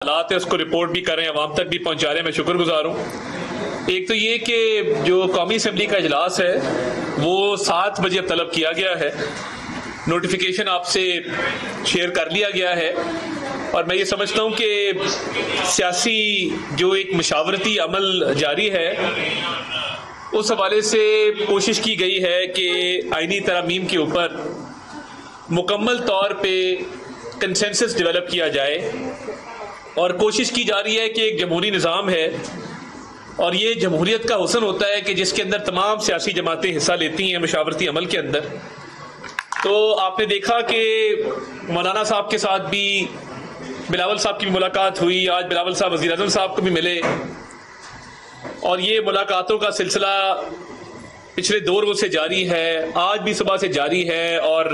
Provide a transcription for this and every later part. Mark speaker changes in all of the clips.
Speaker 1: हालात है उसको रिपोर्ट भी करें, अवाम तक भी पहुंचा रहे हैं, मैं शुक्रगुजार हूँ। एक तो ये कि जो कौमी असम्बली का इजलास है वो 7 बजे अब तलब किया गया है, नोटिफिकेशन आपसे शेयर कर लिया गया है और मैं ये समझता हूँ कि सियासी जो एक मशावरती अमल जारी है उस हवाले से कोशिश की गई है कि आईनी तरमीम के ऊपर मुकम्मल तौर पे कंसेंसस डेवलप किया जाए और कोशिश की जा रही है कि एक जमहूरी निज़ाम है और ये जमहूरियत का हुस्न होता है कि जिसके अंदर तमाम सियासी जमातें हिस्सा लेती हैं मशावरती अमल के अंदर। तो आपने देखा कि मौलाना साहब के साथ भी बिलावल साहब की भी मुलाकात हुई, आज बिलावल साहब वज़ीर आज़म साहब को भी मिले और ये मुलाकातों का सिलसिला पिछले 2 रोज से जारी है, आज भी सुबह से जारी है और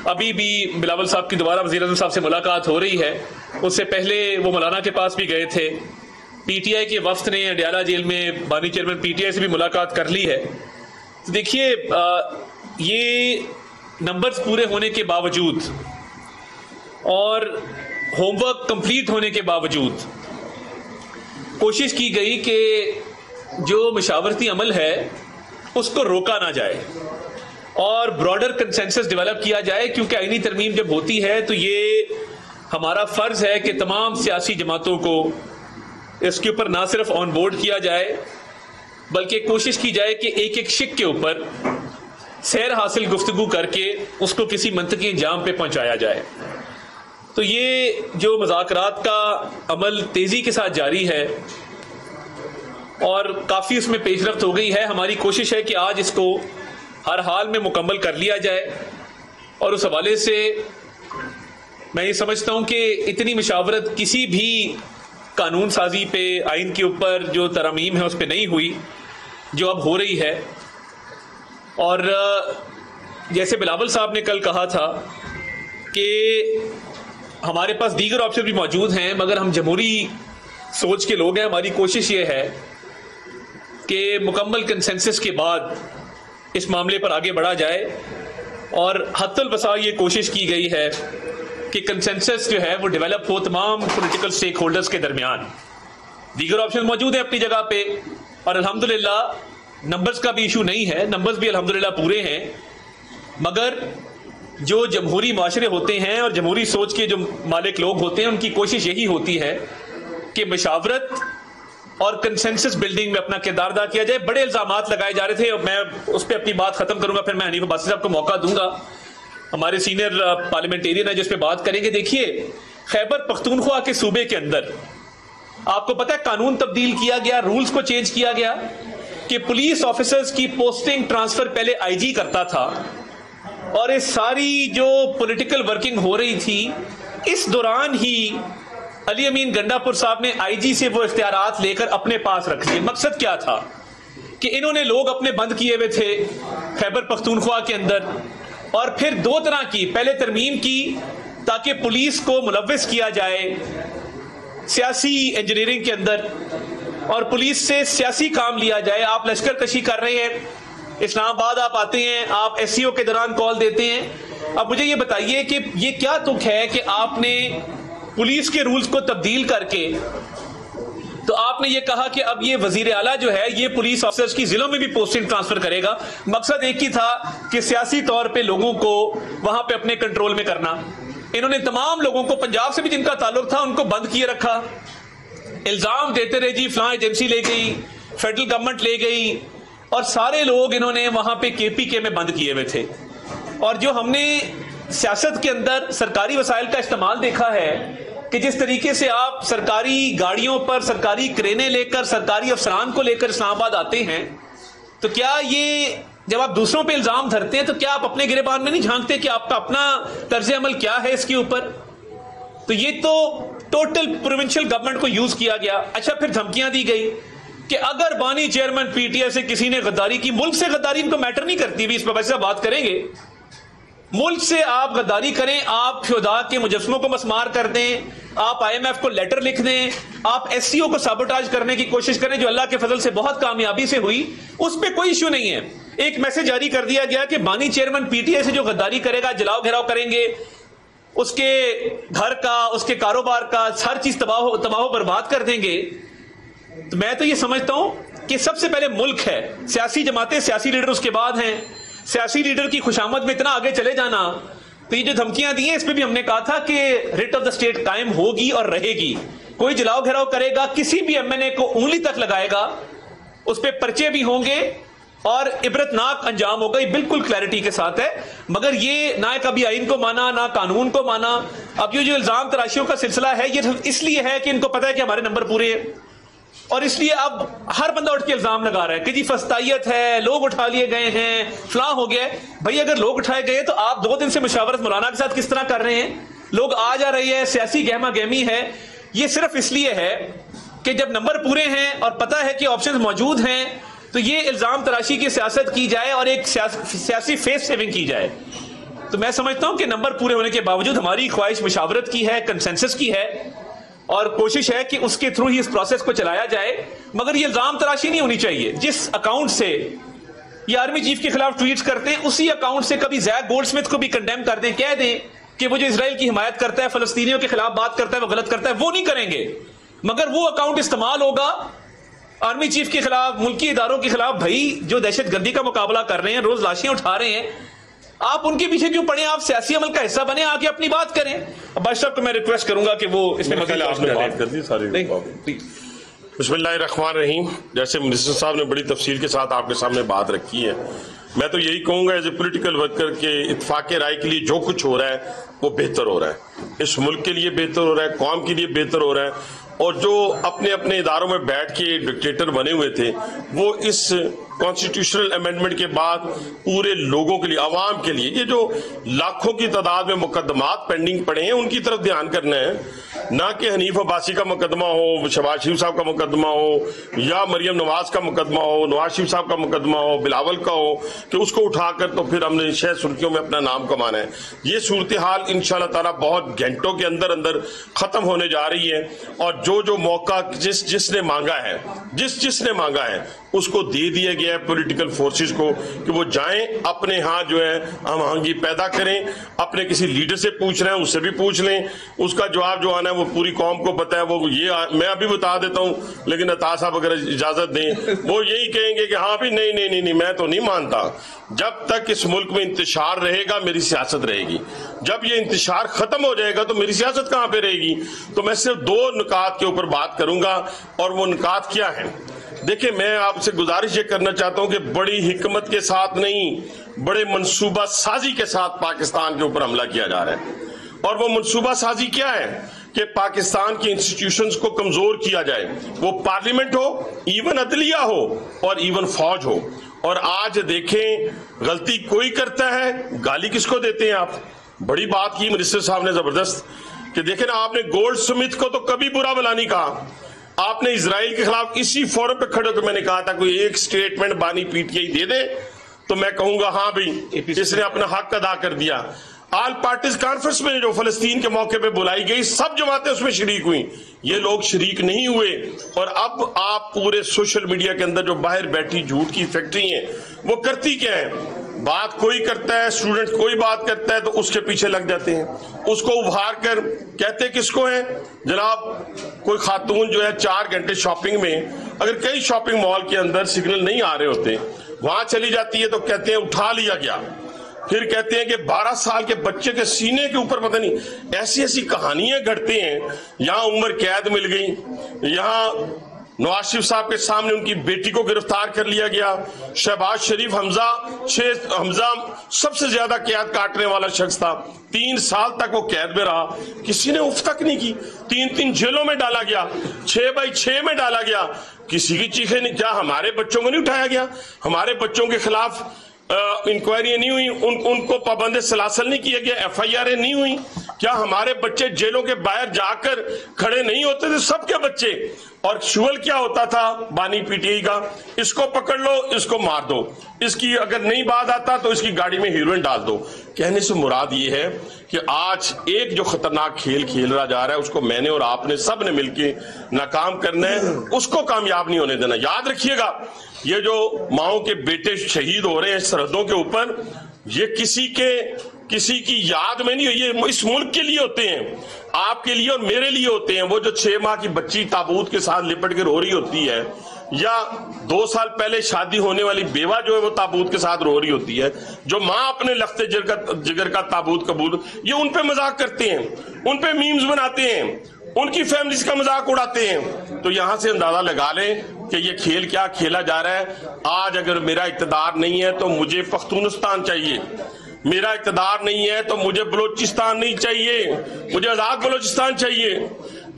Speaker 1: अभी भी बिलावल साहब की दोबारा वज़ीर आज़म साहब से मुलाकात हो रही है। उससे पहले वो मौलाना के पास भी गए थे। पीटीआई के वफ्द ने अडियाला जेल में बानी चेयरमैन पीटीआई से भी मुलाकात कर ली है। तो देखिए ये नंबर्स पूरे होने के बावजूद और होमवर्क कंप्लीट होने के बावजूद कोशिश की गई कि जो मशावरती अमल है उसको रोका ना जाए और ब्रॉडर कंसेंसस डेवलप किया जाए, क्योंकि आईनी तरमीम जब होती है तो ये हमारा फर्ज है कि तमाम सियासी जमातों को इसके ऊपर ना सिर्फ ऑन बोर्ड किया जाए बल्कि कोशिश की जाए कि एक एक शिक के ऊपर सैर हासिल गुफ्तगू करके उसको किसी मंतकी अंजाम पे पहुंचाया जाए। तो ये जो मुज़ाकरात का अमल तेजी के साथ जारी है और काफ़ी उसमें पेशरफ्त हो गई है। हमारी कोशिश है कि आज इसको हर हाल में मुकम्मल कर लिया जाए और उस हवाले से मैं ये समझता हूँ कि इतनी मशावरत किसी भी कानून साजी पे आइन के ऊपर जो तरमीम है उस पर नहीं हुई जो अब हो रही है। और जैसे बिलावल साहब ने कल कहा था कि हमारे पास दीगर ऑप्शन भी मौजूद हैं मगर हम जमहूरी सोच के लोग हैं। हमारी कोशिश ये है कि मुकम्मल कंसेंसस के बाद इस मामले पर आगे बढ़ा जाए और हत्तुल वसा ये कोशिश की गई है कि कंसेंसस जो है वो डेवलप हो तमाम पॉलिटिकल स्टेक होल्डर्स के दरमियान। दीगर ऑप्शन मौजूद है अपनी जगह पे और अल्हम्दुलिल्लाह नंबर्स का भी इशू नहीं है, नंबर्स भी अल्हम्दुलिल्लाह पूरे हैं, मगर जो जमहूरी माशरे होते हैं और जमहूरी सोच के जो मालिक लोग होते हैं उनकी कोशिश यही होती है कि मशावरत और कंसेंसस बिल्डिंग में अपना किरदार अदा किया जाए। बड़े इल्जामात लगाए जा रहे थे और मैं उस पर अपनी बात खत्म करूंगा, फिर मैं हनीफ अब्बासी साहब को मौका दूंगा, हमारे सीनियर पार्लियामेंटेरियन है जिस पे बात करेंगे। देखिए खैबर पख्तूनख्वा के सूबे के अंदर आपको पता है कानून तब्दील किया गया, रूल्स को चेंज किया गया कि पुलिस ऑफिसर्स की पोस्टिंग ट्रांसफर पहले आईजी करता था और ये सारी जो पॉलिटिकल वर्किंग हो रही थी इस दौरान ही अली अमीन गंडापुर साहब ने आईजी से वो इख्तियारात लेकर अपने पास रख लिए। मकसद क्या था कि इन्होंने लोग अपने बंद किए हुए थे खैबर पख्तूनख्वा के अंदर और फिर 2 तरह की, पहले तरमीम की ताकि पुलिस को मुलव्विस किया जाए सियासी इंजीनियरिंग के अंदर और पुलिस से सियासी काम लिया जाए। आप लश्कर कशी कर रहे हैं, इस्लामाबाद आप आते हैं, आप एससीओ के दौरान कॉल देते हैं। अब मुझे ये बताइए कि ये क्या तुक है कि आपने पुलिस के रूल्स को तब्दील करके तो आपने ये कहा कि अब ये वजीर आला जो है ये पुलिस ऑफिसर्स की जिलों में भी पोस्टिंग ट्रांसफर करेगा। मकसद एक ही था कि सियासी तौर पे लोगों को वहां पे अपने कंट्रोल में करना। इन्होंने तमाम लोगों को पंजाब से भी जिनका ताल्लुक था उनको बंद किए रखा, इल्जाम देते रहे जी फलां एजेंसी ले गई, फेडरल गवर्नमेंट ले गई और सारे लोग इन्होंने वहां पे केपीके में बंद किए हुए थे। और जो हमने सियासत के अंदर सरकारी वसाइल का इस्तेमाल देखा है कि जिस तरीके से आप सरकारी गाड़ियों पर सरकारी क्रेनें लेकर सरकारी अफसरान को लेकर इस्लामाबाद आते हैं, तो क्या ये जब आप दूसरों पे इल्जाम धरते हैं तो क्या आप अपने गिरेबान में नहीं झांकते कि आपका अपना तर्ज अमल क्या है इसके ऊपर? तो ये तो टोटल प्रोविंशियल गवर्नमेंट को यूज किया गया। अच्छा, फिर धमकियां दी गई कि अगर बानी चेयरमैन पीटीआई से किसी ने गद्दारी की, मुल्क से गद्दारी इनको मैटर नहीं करती, भी इस पर वैसे बात करेंगे, मुल्क से आप गद्दारी करें, आप फ्योदा के मुजस्मों को मसमार कर दें, आप आईएमएफ को लेटर लिख दें, आप एससीओ को साबोटाज करने की कोशिश करें जो अल्लाह के फजल से बहुत कामयाबी से हुई, उस पर कोई इश्यू नहीं है। एक मैसेज जारी कर दिया गया कि बानी चेयरमैन पीटीआई से जो गद्दारी करेगा, जलाओ घेराव करेंगे, उसके घर का, उसके कारोबार का, हर चीज तबाह बर्बाद कर देंगे। तो मैं तो ये समझता हूं कि सबसे पहले मुल्क है, सियासी जमातें, सियासी लीडर उसके बाद हैं। सियासी लीडर की खुशामद में इतना आगे चले जाना, तो ये जो धमकियां दी हैं इस पे भी हमने कहा था कि रिट ऑफ द स्टेट कायम होगी और रहेगी। कोई जलाओ घेराव करेगा, किसी भी एमएनए को उंगली तक लगाएगा, उस पर पर्चे भी होंगे और इबरतनाक अंजाम होगा। ये बिल्कुल क्लैरिटी के साथ है। मगर ये ना कभी आइन को माना ना कानून को माना। अब ये जो इल्जाम तराशियों का सिलसिला है ये इसलिए है कि इनको पता है कि हमारे नंबर पूरे हैं, और इसलिए अब हर बंदा उठ के इल्जाम लगा रहा है कि जी फस्तायत है, लोग उठा लिए गए हैं, फलां हो गया। भाई अगर लोग उठाए गए तो आप 2 दिन से मुशावरत मौलाना के साथ किस तरह कर रहे हैं? लोग आ जा रही है, सियासी गहमा गहमी है। ये सिर्फ इसलिए है कि जब नंबर पूरे हैं और पता है कि ऑप्शंस मौजूद हैं तो ये इल्जाम तराशी की सियासत की जाए और एक सियासी फेस सेविंग की जाए। तो मैं समझता हूं कि नंबर पूरे होने के बावजूद हमारी ख्वाहिश मुशावरत की है, कंसेंसस की है, और कोशिश है कि उसके थ्रू ही इस प्रोसेस को चलाया जाए। मगर ये इल्जाम तराशी नहीं होनी चाहिए। जिस अकाउंट से ये आर्मी चीफ के खिलाफ ट्वीट्स करते हैं उसी अकाउंट से कभी जैक गोल्डस्मिथ को भी कंडेम कर दें, कह दें कि वो जो इजराइल की हिमायत करता है, फलस्तीनियों के खिलाफ बात करता है, वो गलत करता है, वो नहीं करेंगे। मगर वो अकाउंट इस्तेमाल होगा आर्मी चीफ के खिलाफ, मुल्की इदारों के खिलाफ। भाई जो दहशतगर्दी का मुकाबला कर रहे हैं, रोज लाशियां उठा रहे हैं, आप उनके पीछे क्यों पड़े? आप सियासी अमल का हिस्सा बने, आके अपनी बात करें। बादशाह को मैं रिक्वेस्ट करूंगा कि वो इसमें
Speaker 2: आपने बात कर दी सारी। बिस्मिल्लाहिर्रहमानिर्रहीम। जैसे मिनिस्टर साहब ने बड़ी तफसील के साथ आपके सामने बात रखी है, मैं तो यही कहूंगा एज ए पोलिटिकल वर्कर के इत्तेफाक राय के लिए जो कुछ हो रहा है वो बेहतर हो रहा है। इस मुल्क के लिए बेहतर हो रहा है, कौम के लिए बेहतर हो रहा है। और जो अपने अपने इदारों में बैठ के डिक्टेटर बने हुए थे वो इस कॉन्स्टिट्यूशनल अमेंडमेंट के बाद पूरे लोगों के लिए, आवाम के लिए, ये जो लाखों की तादाद में मुकदमात पेंडिंग पड़े हैं उनकी तरफ ध्यान करना है। ना कि हनीफ अब्बासी का मुकदमा हो, शहबाज शरीफ साहब का मुकदमा हो, या मरियम नवाज का मुकदमा हो, नवाज शरीफ साहब का मुकदमा हो, बिलावल का हो, कि उसको उठाकर तो फिर हमने शह सुर्खियों में अपना नाम कमाना है। ये सूरत हाल इंशाल्लाह ताला बहुत घंटों के अंदर अंदर खत्म होने जा रही है। और जो मौका जिसने मांगा है, जिसने मांगा है उसको दे दिया गया है पॉलिटिकल फोर्सेस को कि वो जाएं, अपने यहाँ जो है हम आहंगी पैदा करें, अपने किसी लीडर से पूछ रहे हैं उससे भी पूछ लें, उसका जवाब जो आना है वो पूरी कौम को पता है। वो ये मैं अभी बता देता हूँ, लेकिन अता साहब अगर इजाजत दें वो यही कहेंगे कि हाँ भी नहीं मैं तो नहीं मानता। जब तक इस मुल्क में इंतशार रहेगा मेरी सियासत रहेगी, जब ये इंतशार खत्म हो जाएगा तो मेरी सियासत कहाँ पे रहेगी। तो मैं सिर्फ 2 नुकात के ऊपर बात करूंगा, और वो नुकात क्या है? देखिए, मैं आपसे गुजारिश ये करना चाहता हूं कि बड़ी हिकमत के साथ नहीं, बड़े मंसूबा साजी के साथ पाकिस्तान के ऊपर हमला किया जा रहा है। और वो मंसूबा साजी क्या है कि पाकिस्तान की इंस्टीट्यूशंस को कमजोर किया जाए, वो पार्लियामेंट हो, इवन अदलिया हो, और इवन फौज हो। और आज देखें, गलती कोई करता है, गाली किसको देते हैं आप? बड़ी बात की मिनिस्टर साहब ने जबरदस्त कि देखें ना, आपने गोल्डस्मिथ को तो कभी बुरा भला नहीं कहा। आपने इजराइल के खिलाफ इसी फोरम पे खड़े होकर मैंने कहा था कोई एक स्टेटमेंट बानी पीटीआई दे दे तो मैं कहूंगा हाँ भाई इसने अपना हक अदा कर दिया। ऑल पार्टीज कॉन्फ्रेंस में जो फलस्तीन के मौके पे बुलाई गई, सब जमातें उसमें शरीक हुई, ये लोग शरीक नहीं हुए। और अब आप पूरे सोशल मीडिया के अंदर जो बाहर बैठी झूठ की फैक्ट्री है वो करती क्या है? बात कोई करता है, स्टूडेंट कोई बात करता है तो उसके पीछे लग जाते हैं, उसको उभार कर कहते किसको है जनाब? कोई खातून जो है 4 घंटे शॉपिंग में, अगर कई शॉपिंग मॉल के अंदर सिग्नल नहीं आ रहे होते, वहां चली जाती है तो कहते हैं उठा लिया गया। फिर कहते हैं कि 12 साल के बच्चे के सीने के ऊपर पता नहीं, ऐसी ऐसी कहानियां घटती हैं। यहां उम्र कैद मिल गई, यहां नवाज शरीफ साहब के सामने उनकी बेटी को गिरफ्तार कर लिया गया। शहबाज शरीफ हमजा सबसे ज्यादा कैद काटने वाला शख्स था, 3 साल तक वो कैद में रहा, किसी ने उफ तक नहीं की। 3 जेलों में डाला गया, 6x6 में डाला गया, किसी की चीखें नहीं। क्या हमारे बच्चों को नहीं उठाया गया? हमारे बच्चों के खिलाफ इंक्वायरी नहीं हुई, उनको पाबंद सलासल नहीं किया गया, FIR नहीं हुई? क्या हमारे बच्चे जेलों के बाहर जाकर खड़े नहीं होते थे? सबके बच्चे। और शुअल क्या होता था बानी पीटीआई का? इसको पकड़ लो, इसको मार दो, इसकी अगर नहीं बात आता तो इसकी गाड़ी में हीरोइन डाल दो। कहने से मुराद ये है कि आज एक जो खतरनाक खेल खेल रहा जा रहा है उसको मैंने और आपने सब ने मिलकर नाकाम करना है, उसको कामयाब नहीं होने देना। याद रखिएगा, ये जो माओ के बेटे शहीद हो रहे हैं सरहदों के ऊपर, ये किसी की याद में नहीं, ये इस मुल्क के लिए होते हैं, आपके लिए और मेरे लिए होते हैं। वो जो 6 माह की बच्ची ताबूत के साथ लिपट के रो रही होती है, या 2 साल पहले शादी होने वाली बेवा जो है वो ताबूत के साथ रो रही होती है, जो माँ अपने लख्ते जिगर का ताबूत कबूल, ये उन पे मजाक करते हैं, उन पे मीम्स बनाते हैं, उनकी फैमिलीज का मजाक उड़ाते हैं। तो यहां से अंदाजा लगा लें कि ये खेल क्या खेला जा रहा है। आज अगर मेरा इक़्तिदार नहीं है तो मुझे पख्तूनिस्तान चाहिए, मेरा इक़्तिदार नहीं है तो मुझे बलोचिस्तान नहीं चाहिए, मुझे आजाद बलोचिस्तान चाहिए।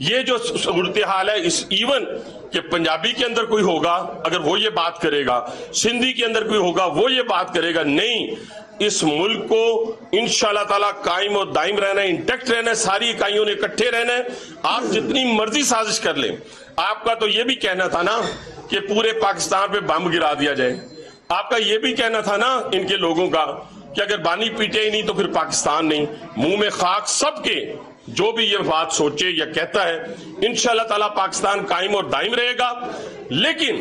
Speaker 2: ये जो सूरत हाल है, इस इवन कि पंजाबी के अंदर कोई होगा अगर वो ये बात करेगा, सिंधी के अंदर कोई होगा वो ये बात करेगा, नहीं, इस मुल्क को इंशाअल्लाह ताला कायम और दायम रहना है, इंटैक्ट रहना है, सारी इकाइयों ने इकट्ठे रहना है। आप जितनी मर्जी साजिश कर लें, आपका तो ये भी कहना था ना कि पूरे पाकिस्तान पे बम गिरा दिया जाए, आपका ये भी कहना था ना इनके लोगों का कि अगर बानी पीटे ही नहीं तो फिर पाकिस्तान नहीं। मुंह में खाक सबके जो भी ये बात सोचे या कहता है, इंशाअल्लाह ताला पाकिस्तान कायम और दायम रहेगा। लेकिन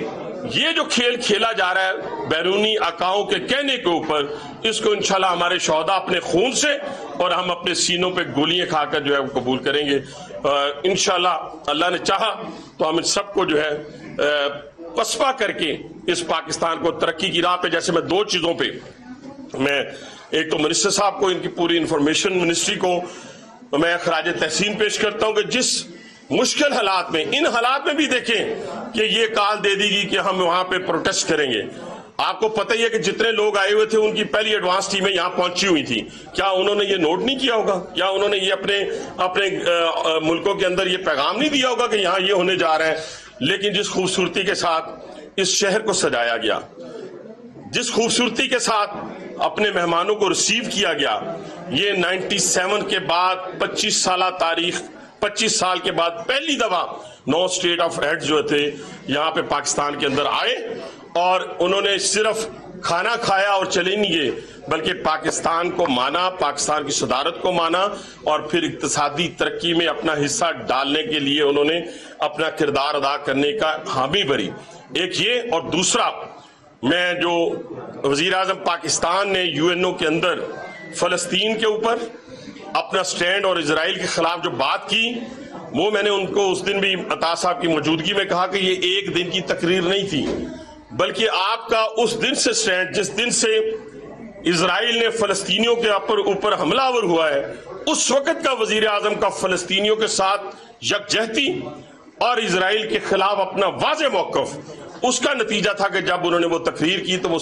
Speaker 2: ये जो खेल खेला जा रहा है बैरूनी अकाओं के कहने के ऊपर, इसको इंशाल्लाह हमारे शोहदा अपने खून से और हम अपने सीनों पे गोलियां खाकर जो है वो कबूल करेंगे। इंशाल्लाह अल्लाह ने चाहा तो हम इन सबको जो है पसपा करके इस पाकिस्तान को तरक्की की राह पे, जैसे मैं 2 चीजों पे, मैं एक तो मिनिस्टर साहब को, इनकी पूरी इंफॉर्मेशन मिनिस्ट्री को मैं खराज तहसीन पेश करता हूं कि जिस मुश्किल हालात में, इन हालात में भी देखें कि ये कॉल दे देगी कि हम वहां पे प्रोटेस्ट करेंगे। आपको पता ही है कि जितने लोग आए हुए थे उनकी पहली एडवांस टीमें यहां पहुंची हुई थी। क्या उन्होंने ये नोट नहीं किया होगा? क्या उन्होंने ये अपने मुल्कों के अंदर ये पैगाम नहीं दिया होगा कि यहां ये होने जा रहा है? लेकिन जिस खूबसूरती के साथ इस शहर को सजाया गया, जिस खूबसूरती के साथ अपने मेहमानों को रिसीव किया गया, ये 97 के बाद 25 साल के बाद पहली दफा 9 स्टेट ऑफ हेड जो थे यहाँ पे पाकिस्तान के अंदर आए और उन्होंने सिर्फ खाना खाया और चले नहीं गए, बल्कि पाकिस्तान को माना, पाकिस्तान की सदारत को माना और फिर इक्तिसादी तरक्की में अपना हिस्सा डालने के लिए उन्होंने अपना किरदार अदा करने का हामी भरी। एक ये, और दूसरा, मैं जो वजीर आजम पाकिस्तान ने यूएनओ के अंदर फलस्तीन के ऊपर अपना स्टैंड और इजराइल के खिलाफ जो बात की, वो मैंने उनको उस दिन भी अता साहब की मौजूदगी में कहा कि ये एक दिन की तकरीर नहीं थी, बल्कि आपका उस दिन से स्टैंड, जिस दिन से इजराइल ने फलस्तीनियों के ऊपर हमलावर हुआ है, उस वक्त का वजीर आजम का फलस्तीनियों के साथ यकजहती और इजराइल के खिलाफ अपना वाज़ेह मौक़िफ़, उसका नतीजा था कि जब उन्होंने वो तकरीर की तो वो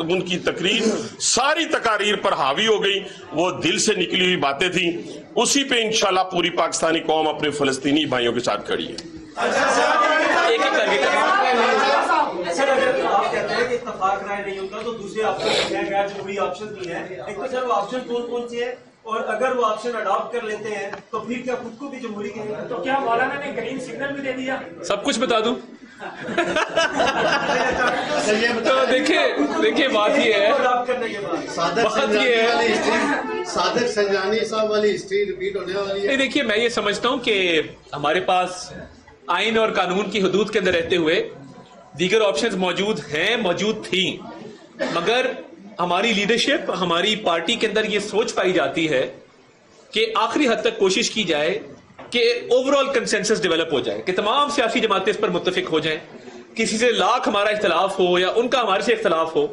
Speaker 2: उनकी तकरीर सारी तकारीर पर हावी हो गई, वो दिल से निकली हुई बातें थी। उसी पे इंशाल्लाह पूरी पाकिस्तानी कौम अपने फलस्तीनी भाइयों के साथ खड़ी है।
Speaker 3: सर, अगर आप कहते हैं कि इत्तेफाक राय नहीं होता तो दूसरे ऑप्शन हैं, गैर जरूरी ऑप्शन भी हैं। एक तो सर वो ऑप्शन कौन से है, और अगर वो ऑप्शन अडॉप्ट कर लेते हैं तो फिर क्या खुद को भी जमहूरी कहेंगे? तो क्या मौलाना ने ग्रीन सिग्नल भी दे दिया? सब कुछ बता दूं। तो देखिए बात ये है,
Speaker 4: सादिक संजानी साहब वाली हिस्ट्री रिपीट होने वाली है।
Speaker 1: देखिए मैं ये समझता हूँ कि हमारे पास आइन और कानून की हदूद के अंदर रहते हुए दीगर ऑप्शंस मौजूद थी, मगर हमारी लीडरशिप, हमारी पार्टी के अंदर ये सोच पाई जाती है कि आखिरी हद तक कोशिश की जाए कि ओवरऑल कंसेंसस डेवलप हो जाए, कि तमाम सियासी जमातें इस पर मुत्तफिक हो जाएं। किसी से लाख हमारा इख्तलाफ हो या उनका हमारे से इख्तलाफ हो,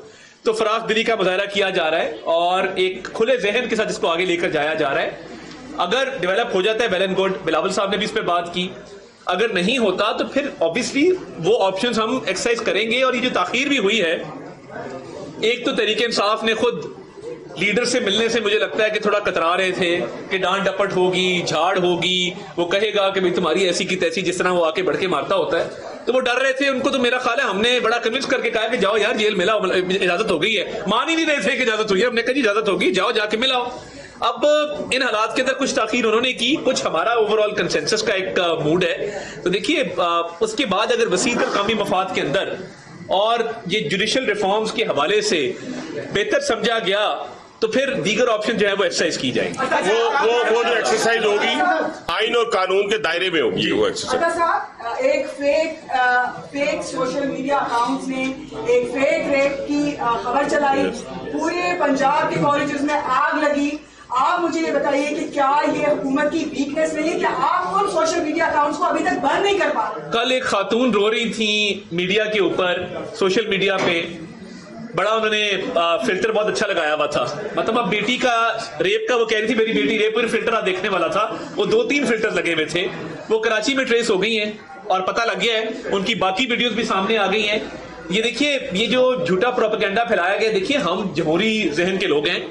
Speaker 1: तो फराख दिली का मुजाहरा किया जा रहा है और एक खुले जहन के साथ इसको आगे लेकर जाया जा रहा है। अगर डेवलप हो जाता है वेल एंड गुड, बिलावल साहब ने भी इस पर बात की। अगर नहीं होता तो फिर ऑब्वियसली वो ऑप्शंस हम एक्सरसाइज करेंगे। और ये जो ताखीर भी हुई है, एक तो तहरीक इंसाफ ने खुद लीडर से मिलने से मुझे लगता है कि थोड़ा कतरा रहे थे कि डांट डपट होगी, झाड़ होगी, वो कहेगा कि भाई तुम्हारी ऐसी की तैसी, जिस तरह वो आके बढ़ के मारता होता है, तो वो डर रहे थे। उनको तो मेरा ख्याल है हमने बड़ा कन्विंस करके कहा कि जाओ यार जेल मिलाओ, इजाजत हो गई है। मान ही नहीं रहे थे कि इजाजत हुई है, हमने कहा इजाजत होगी, जाओ जाके मिलाओ। अब इन हालात के अंदर कुछ ताखीर उन्होंने की, कुछ हमारा ओवरऑल कंसेंसस का एक मूड है। तो देखिए उसके बाद अगर वसी तर कौमी मफाद के अंदर और ये जुडिशल रिफॉर्म्स के हवाले से बेहतर समझा गया तो फिर दीगर ऑप्शन जो है वो एक्सरसाइज की जाएंगे।
Speaker 2: वो जो एक्सरसाइज होगी आइन और कानून के दायरे में होगी वो एक्सरसाइज।
Speaker 5: साहब, एक फेक सोशल मीडिया अकाउंट्स ने एक फेक रेप की खबर चलाई, पूरे पंजाब के कॉलेजेस में आग लगी। आप मुझे ये बताइए कि क्या ये हुकूमत की वीकनेस नहीं है कि आप उन सोशल मीडिया अकाउंट्स को अभी तक बंद नहीं कर पा रहे?
Speaker 1: कल एक खातून रो रही थी मीडिया के ऊपर, सोशल मीडिया पे बड़ा उन्होंने फिल्टर बहुत अच्छा लगाया हुआ था। मतलब अब बेटी का रेप का वो कह रही थी मेरी बेटी रेप पर फिल्टर आप देखने वाला था, वो 2-3 फिल्टर लगे हुए थे। वो कराची में ट्रेस हो गई हैं और पता लग गया है, उनकी बाकी वीडियोस भी सामने आ गई हैं। ये देखिए, ये जो झूठा प्रोपेगेंडा फैलाया गया, देखिए हम जमहूरी जहन के लोग हैं।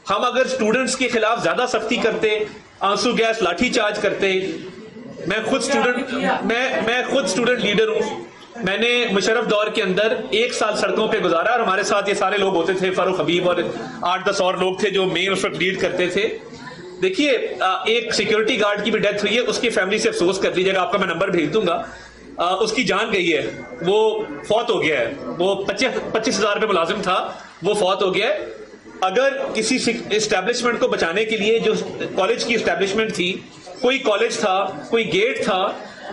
Speaker 1: हम अगर स्टूडेंट्स के खिलाफ ज्यादा सख्ती करते, आंसू गैस लाठी चार्ज करते, मैं खुद स्टूडेंट लीडर हूं। मैंने मुशर्रफ दौर के अंदर 1 साल सड़कों पे गुजारा और हमारे साथ ये सारे लोग होते थे, फारूक हबीब और 8-10 और लोग थे जो मेन उस वक्त लीड करते थे। देखिए, एक सिक्योरिटी गार्ड की भी डेथ हुई है, उसकी फैमिली से अफसोस कर लीजिएगा, आपका मैं नंबर भेज दूंगा। उसकी जान गई है, वो फौत हो गया है। वो 25,000 रुपये मुलाजिम था, वो फौत हो गया है। अगर किसी एस्टेब्लिशमेंट को बचाने के लिए, जो कॉलेज की एस्टेब्लिशमेंट थी, कोई कॉलेज था, कोई गेट था,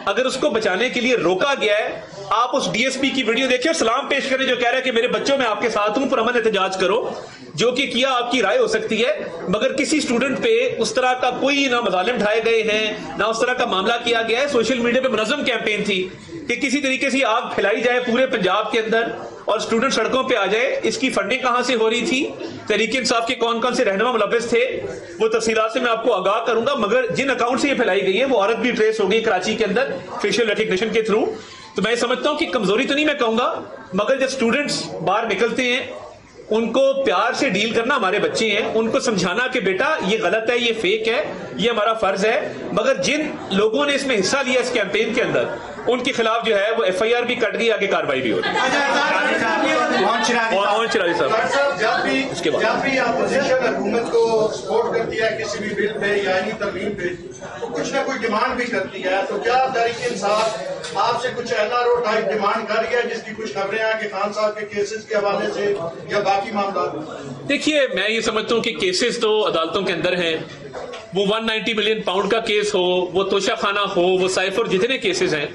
Speaker 1: अगर उसको बचाने के लिए रोका गया है, आप उस डीएसपी की वीडियो देखिए और सलाम पेश करें जो कह रहा है कि मेरे बच्चों में आपके साथ हूं, पुरअमन एहतजाज करो। जो कि किया आपकी राय हो सकती है, मगर किसी स्टूडेंट पे उस तरह का कोई ना मजालिम ढाए गए हैं, ना उस तरह का मामला किया गया है। सोशल मीडिया पे मुनज़्ज़म कैंपेन थी कि किसी तरीके से आग फैलाई जाए पूरे पंजाब के अंदर और स्टूडेंट सड़कों पे आ जाए। इसकी फंडिंग कहां से हो रही थी, तहरीक इंसाफ के कौन कौन से रहनुमा मुलव्विस थे, वो तफसीलात से मैं आपको आगाह करूंगा। मगर जिन अकाउंट से ये फैलाई गई है, वो औरत भी ट्रेस हो गई कराची के अंदर फेशियल रिकग्निशन के थ्रू। तो मैं समझता हूं कि कमजोरी तो नहीं मैं कहूंगा, मगर जब स्टूडेंट्स बाहर निकलते हैं, उनको प्यार से डील करना, हमारे बच्चे हैं, उनको समझाना कि बेटा ये गलत है, ये फेक है, ये हमारा फर्ज है। मगर जिन लोगों ने इसमें हिस्सा लिया इस कैंपेन के अंदर, उनके खिलाफ जो है वो एफआईआर भी कट गई, आगे कार्रवाई भी हो रही है।
Speaker 4: जब भी अपोजिशन हुकूमत को सपोर्ट करती है किसी भी बिल पे या आईनी तरमीम पे, तो कुछ ना कुछ डिमांड भी करती है। तो क्या तहरीक इंसाफ आपसे कुछ एनआरओ टाइप डिमांड कर रही है, जिसकी कुछ खबरें हैं कि खान साहब के केसेस के हवाले से या बाकी मामला? देखिए,
Speaker 1: मैं ये समझता हूँ कि केसेस तो अदालतों के अंदर हैं। वो 190 मिलियन पाउंड का केस हो, वो तोशा खाना हो, वो साइफर, जितने केसेस हैं,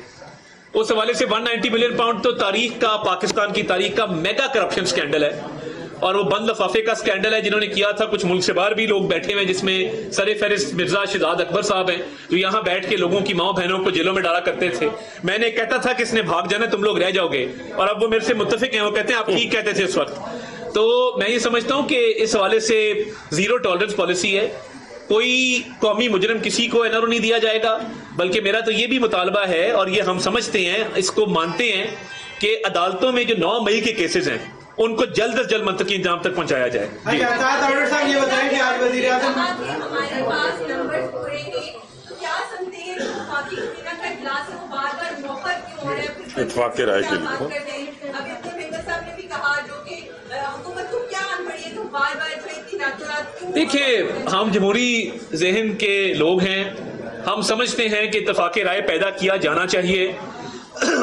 Speaker 1: उस हवाले से 190 मिलियन पाउंड तो तारीख का, पाकिस्तान की तारीख का मेगा करप्शन स्कैंडल है। और वो बंद लफाफे का स्कैंडल है जिन्होंने किया था। कुछ मुल्क से बाहर भी लोग बैठे हुए, जिसमें सरे फहरिस्त मिर्जा शहजाद अकबर साहब हैं, तो यहाँ बैठ के लोगों की माओ बहनों को जेलों में डाला करते थे। मैंने कहता था कि इसने भाग जाना, तुम लोग रह जाओगे, और अब वो मेरे से मुत्तफिक हैं। वो कहते हैं आप ठीक कहते थे उस वक्त। तो मैं ये समझता हूँ कि इस हवाले से जीरो टॉलरेंस पॉलिसी है। कोई कौमी मुजरिम किसी को एनआरओ नहीं दिया जाएगा, बल्कि मेरा तो ये भी मुतालबा है, और ये हम समझते हैं, इसको मानते हैं कि अदालतों में जो 9 मई के केसेस हैं, उनको जल्द से जल्द मंतकी इंजाम तक पहुंचाया जाए।
Speaker 5: साहब, ये बताएं कि आज वज़ीर आज़म
Speaker 6: हमारे पास नंबर पूरे हैं, क्या समझते हैं कि वफाकी हुकूमत का इजलास है, वो बार-बार मौका क्यों हो रहा है?
Speaker 2: इत्तेफाक़ राय के लिए
Speaker 6: अभी अपने मेंबर साहब ने भी कहा जो कि हुकूमत को क्या अनपढ़ी है, तो बार-बार जो इतनी रातों-रात क्यों?
Speaker 1: देखिए, हम जमहूरी जहन के लोग हैं, हम समझते हैं कि इत्तेफाक़ राय पैदा किया जाना चाहिए।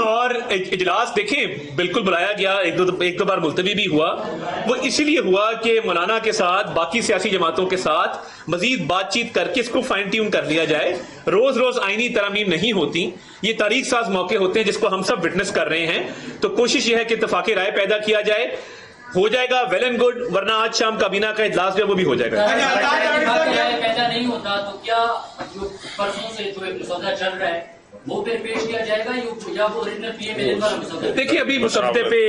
Speaker 1: और इजलास देखें बिल्कुल बुलाया गया, एक दो बार मुलतवी भी हुआ। वो इसीलिए हुआ कि मौलाना के साथ, बाकी सियासी जमातों के साथ मजीद बातचीत करके इसको फाइन ट्यून कर लिया जाए। रोज रोज आईनी तरमीम नहीं होती, ये तारीख साज मौके होते हैं जिसको हम सब विटनेस कर रहे हैं। तो कोशिश ये है कि इत्तेफाक़ राय पैदा किया जाए, हो जाएगा वेल एंड गुड, वरना आज शाम काबीना का इजलास जो है वो भी हो जाएगा।
Speaker 7: पैदा नहीं होता तो क्या जो परसों से जो एक मसौदा चल रहा है वो फिर पेश किया जाएगा या वो ओरिजिनल पीएम वाला मसौदा?
Speaker 1: देखिए, अभी मुसद्दे पे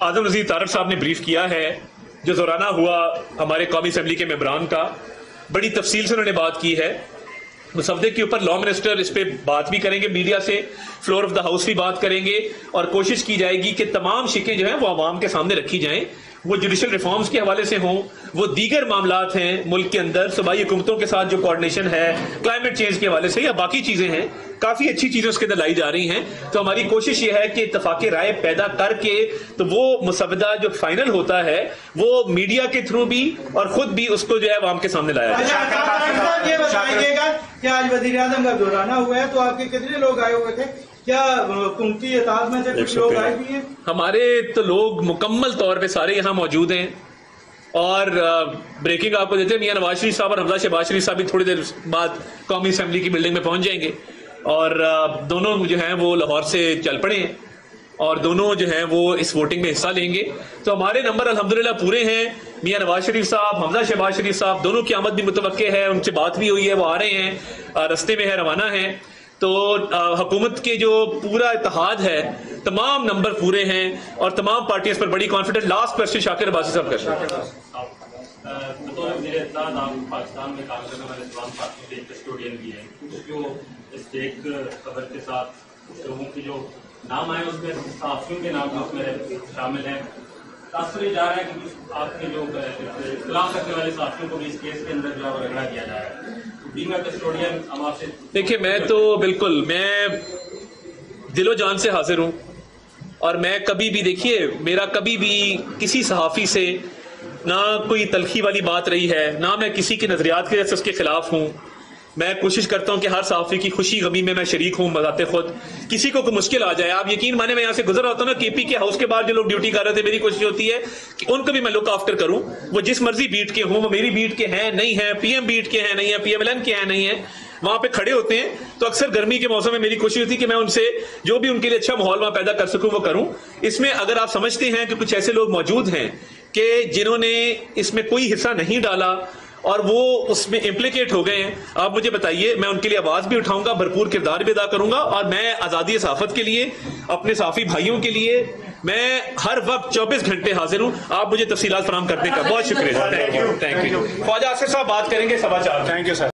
Speaker 1: आज़म नज़ीर तारड़ साहब ने ब्रीफ किया है, जो ज़ोराना हुआ हमारे कौमी असेंबली के मेंबरान का, बड़ी तफसील से उन्होंने बात की है। मुसद्दे के ऊपर लॉ मिनिस्टर इस पे बात भी करेंगे, मीडिया से फ्लोर ऑफ द हाउस भी बात करेंगे, और कोशिश की जाएगी कि तमाम शिकें जो हैं वो आवाम के सामने रखी जाएं। वो जुडिशल रिफॉर्म्स के हवाले से हों, वो दीगर मामलात हैं मुल्क के अंदर, सूबाई हुकूमतों के साथ जो कोऑर्डिनेशन है, क्लाइमेट चेंज के हवाले से, या बाकी चीजें हैं, काफी अच्छी चीजें उसके अंदर लाई जा रही हैं। तो हमारी कोशिश ये है कि इत्तेफाक़ राय पैदा करके तो वो मुसवदा जो फाइनल होता है वो मीडिया के थ्रू भी और खुद भी उसको जो है आवाम के सामने लाया जाए।
Speaker 5: ये बताइएगा कि आज वज़ीर आज़म का ज़ोराना हुआ है, तो आपके कितने लोग आए हुए थे? क्या हुकूमती एताज में से कुछ लोग आए भी हैं?
Speaker 1: हमारे तो लोग मुकम्मल तौर पे सारे यहाँ मौजूद हैं, और ब्रेकिंग आपको देते हैं, मियां नवाज शरीफ साहब और हमजा शहबाज शरीफ साहब भी थोड़ी देर बाद कौमी असेंबली की बिल्डिंग में पहुंच जाएंगे और दोनों जो हैं वो लाहौर से चल पड़े हैं और दोनों जो हैं वो इस वोटिंग में हिस्सा लेंगे। तो हमारे नंबर अल्हम्दुलिल्लाह पूरे हैं। मियां नवाज शरीफ साहब, हमजा शहबाज शरीफ साहब दोनों की आमद भी मुतवक्के है, उनसे बात भी हुई है, वो आ रहे हैं, रास्ते में है, रवाना है। तो हुकूमत के जो पूरा इत्तेहाद है, तमाम नंबर पूरे हैं और तमाम पार्टियों पर बड़ी confident. Last question Shakir Abbasi साहब का।
Speaker 8: पाकिस्तान में काम करने वाले तमाम पार्टियों के कस्टोडियन भी हैं, जो इस एक खबर के साथ लोगों की जो नाम आए उसमें सहाफियों के नाम उसमें शामिल हैं। तासुर जा रहा है कि आपके जो इख्तिलाफ रखने वाले सहाफियों को भी इस केस के अंदर जो है रगड़ा किया जा रहा है। कस्टोडियन हम आपसे
Speaker 1: देखिए, मैं तो बिल्कुल मैं दिलो जान से हाजिर हूं और मैं कभी भी, देखिए मेरा कभी भी किसी सहाफी से ना कोई तलखी वाली बात रही है, ना मैं किसी के नजरियात की वजह से उसके खिलाफ हूं। मैं कोशिश करता हूं कि हर सहाफी की खुशी गमी में मैं शरीक हूं बजाते खुद। किसी को कोई मुश्किल आ जाए, आप यकीन माने मैं यहाँ से गुजर रहा होता हूं ना, केपी के हाउस के बाहर जो लोग ड्यूटी कर रहे थे, मेरी कोशिश होती है कि उनको भी मैं लुक आफ्टर करूं। वो जिस मर्जी बीट के हों, वो मेरी बीट के हैं नहीं है, पीएम बीट के हैं नहीं है, पीएमएलएन के हैं नहीं है, वहां पे खड़े होते हैं। तो अक्सर गर्मी के मौसम में मेरी कोशिश होती है कि मैं उनसे जो भी उनके लिए अच्छा माहौल वहां पैदा कर सकूं वो करूं। इसमें अगर आप समझते हैं कि कुछ ऐसे लोग मौजूद हैं कि जिन्होंने इसमें कोई हिस्सा नहीं डाला और वो उसमें इम्प्लीकेट हो गए हैं, आप मुझे बताइए, मैं उनके लिए आवाज भी उठाऊंगा, भरपूर किरदार भी अदा करूंगा और मैं आजादी सहाफत के लिए, अपने साफी भाइयों के लिए मैं हर वक्त 24 घंटे हाजिर हूं। आप मुझे तफसीलात फराहम करने का बहुत शुक्रिया। Thank you. ख्वाजा आसिफ साहब बात करेंगे 4:15।
Speaker 4: Thank you sir.